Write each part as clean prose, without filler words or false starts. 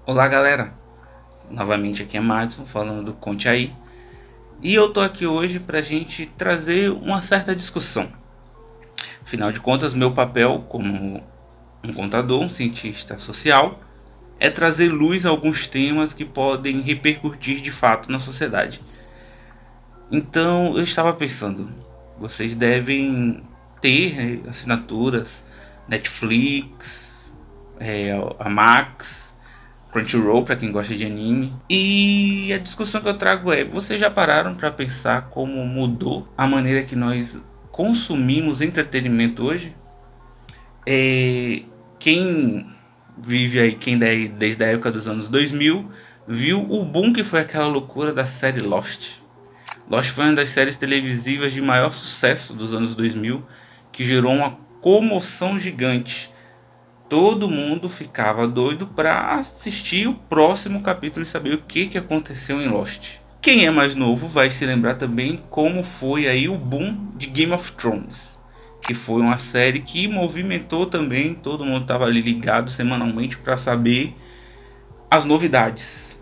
Olá galera, novamente aqui é Madison falando do Conte Aí. E eu tô aqui hoje pra gente trazer uma certa discussão. Afinal de contas, meu papel como um contador, um cientista social, é trazer luz a alguns temas que podem repercutir de fato na sociedade. Então eu estava pensando, vocês devem ter assinaturas Netflix, a Max, Crunchyroll para quem gosta de anime. E a discussão que eu trago é: vocês já pararam para pensar como mudou a maneira que nós consumimos entretenimento hoje? É, quem vive aí, desde a época dos anos 2000, viu o boom que foi aquela loucura da série Lost. Lost foi uma das séries televisivas de maior sucesso dos anos 2000, que gerou uma comoção gigante. Todo mundo ficava doido para assistir o próximo capítulo e saber o que aconteceu em Lost. Quem é mais novo vai se lembrar também como foi aí o boom de Game of Thrones, que foi uma série que movimentou também, todo mundo estava ali ligado semanalmente para saber as novidades.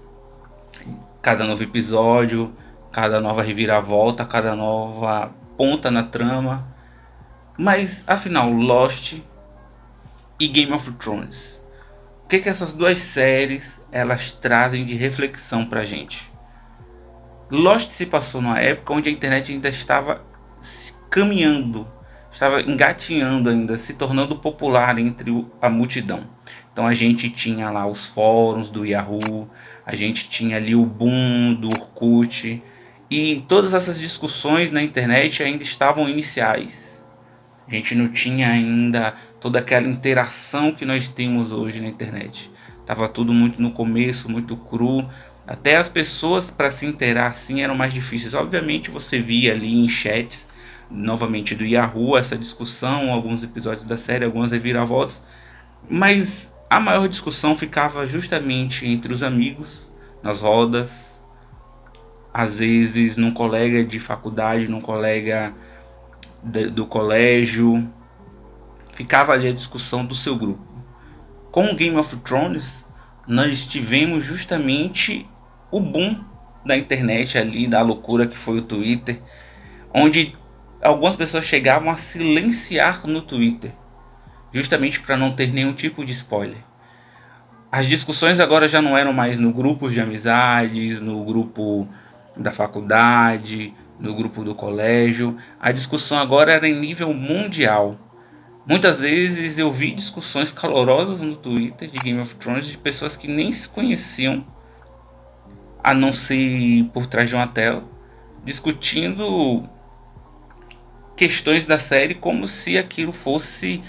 Cada novo episódio, cada nova reviravolta, cada nova ponta na trama. Mas afinal, Lost e Game of Thrones, o que essas duas séries elas trazem de reflexão pra gente? Lost se passou numa época onde a internet ainda estava caminhando, estava engatinhando ainda, se tornando popular entre a multidão. Então a gente tinha lá os fóruns do Yahoo, a gente tinha ali o boom do Orkut, e todas essas discussões na internet ainda estavam iniciais. A gente não tinha ainda toda aquela interação que nós temos hoje na internet. Tava tudo muito no começo, muito cru. Até as pessoas para se interar assim eram mais difíceis. Obviamente você via ali em chats, novamente do Yahoo, essa discussão, alguns episódios da série, algumas reviravoltas. Mas a maior discussão ficava justamente entre os amigos, nas rodas, às vezes num colega de faculdade, num colega do colégio, ficava ali a discussão do seu grupo. Com o Game of Thrones, nós tivemos justamente o boom da internet ali, da loucura que foi o Twitter, onde algumas pessoas chegavam a silenciar no Twitter, justamente para não ter nenhum tipo de spoiler. As discussões agora já não eram mais no grupo de amizades, no grupo da faculdade, no grupo do colégio. A discussão agora era em nível mundial. Muitas vezes eu vi discussões calorosas no Twitter de Game of Thrones de pessoas que nem se conheciam, a não ser por trás de uma tela, discutindo questões da série como se aquilo fosse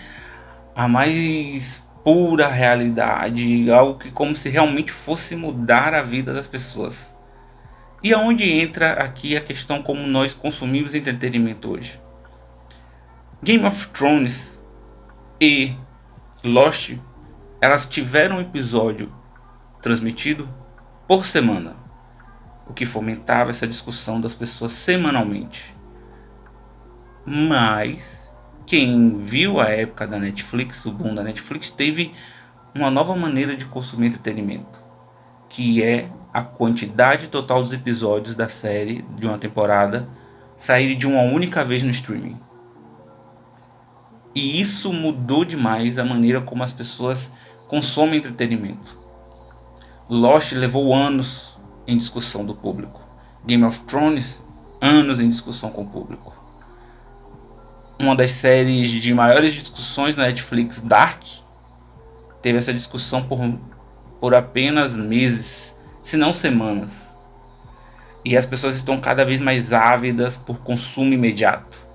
a mais pura realidade, algo que como se realmente fosse mudar a vida das pessoas. E aonde entra aqui a questão como nós consumimos entretenimento hoje? Game of Thrones e Lost, elas tiveram um episódio transmitido por semana, o que fomentava essa discussão das pessoas semanalmente. Mas quem viu a época da Netflix, o boom da Netflix, teve uma nova maneira de consumir entretenimento, que é a quantidade total dos episódios da série de uma temporada sair de uma única vez no streaming. E isso mudou demais a maneira como as pessoas consomem entretenimento. Lost levou anos em discussão do público. Game of Thrones, anos em discussão com o público. Uma das séries de maiores discussões na Netflix, Dark, teve essa discussão por apenas meses, se não semanas. E as pessoas estão cada vez mais ávidas por consumo imediato.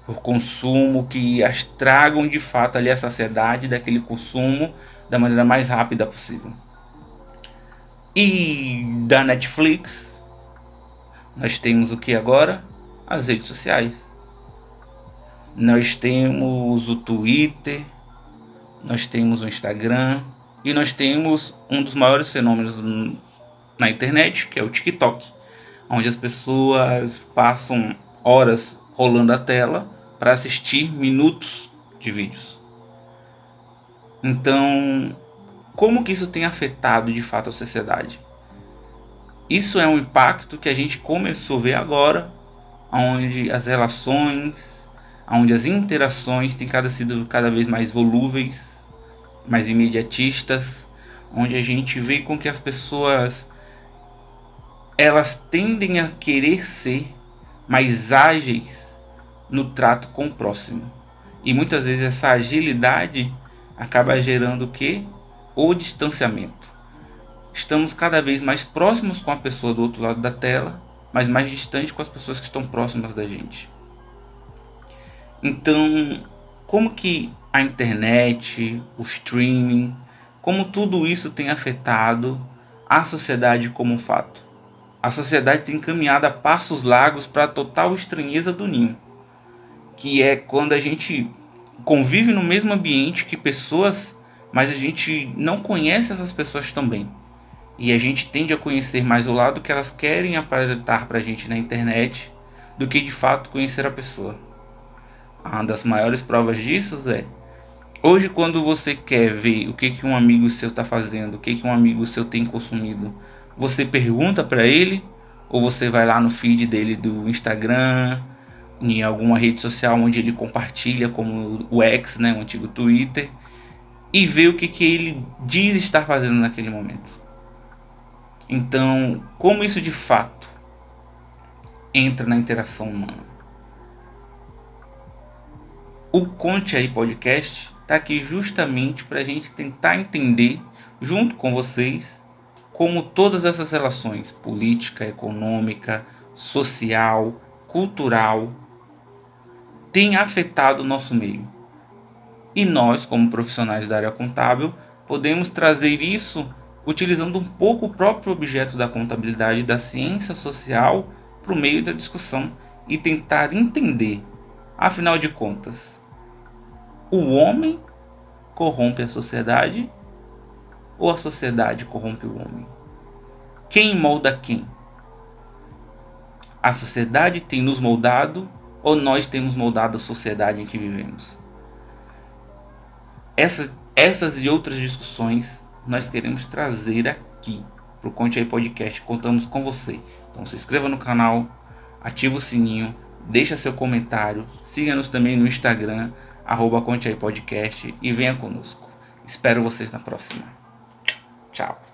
Por consumo que as tragam de fato ali a saciedade daquele consumo da maneira mais rápida possível. E da Netflix, nós temos o que agora? As redes sociais. Nós temos o Twitter, nós temos o Instagram e nós temos um dos maiores fenômenos na internet, que é o TikTok, onde as pessoas passam horas rolando a tela para assistir minutos de vídeos. Então, como que isso tem afetado de fato a sociedade? Isso é um impacto que a gente começou a ver agora, onde as relações, onde as interações têm sido cada vez mais volúveis, mais imediatistas, onde a gente vê com que as pessoas elas tendem a querer ser mais ágeis no trato com o próximo. E muitas vezes essa agilidade acaba gerando o quê? O distanciamento. Estamos cada vez mais próximos com a pessoa do outro lado da tela, mas mais distante com as pessoas que estão próximas da gente. Então, como que a internet, o streaming, como tudo isso tem afetado a sociedade como um fato? A sociedade tem caminhado a passos largos para a total estranheza do ninho, que é quando a gente convive no mesmo ambiente que pessoas, mas a gente não conhece essas pessoas também. E a gente tende a conhecer mais o lado que elas querem apresentar para a gente na internet do que de fato conhecer a pessoa. Uma das maiores provas disso é hoje, quando você quer ver o que um amigo seu está fazendo, o que um amigo seu tem consumido, você pergunta para ele ou você vai lá no feed dele do Instagram, em alguma rede social onde ele compartilha, como o X, né, o antigo Twitter, e vê o que ele diz estar fazendo naquele momento. Então, como isso de fato entra na interação humana? O Conte Aí Podcast está aqui justamente para a gente tentar entender, junto com vocês, como todas essas relações, política, econômica, social, cultural, têm afetado o nosso meio. E nós, como profissionais da área contábil, podemos trazer isso utilizando um pouco o próprio objeto da contabilidade, da ciência social, para o meio da discussão e tentar entender, afinal de contas, o homem corrompe a sociedade ou a sociedade corrompe o homem? Quem molda quem? A sociedade tem nos moldado ou nós temos moldado a sociedade em que vivemos? Essas e outras discussões nós queremos trazer aqui para o Conte Aí Podcast. Contamos com você. Então se inscreva no canal, ativa o sininho, deixa seu comentário, siga-nos também no Instagram, @Conte Aí Podcast, e venha conosco. Espero vocês na próxima. Tchau.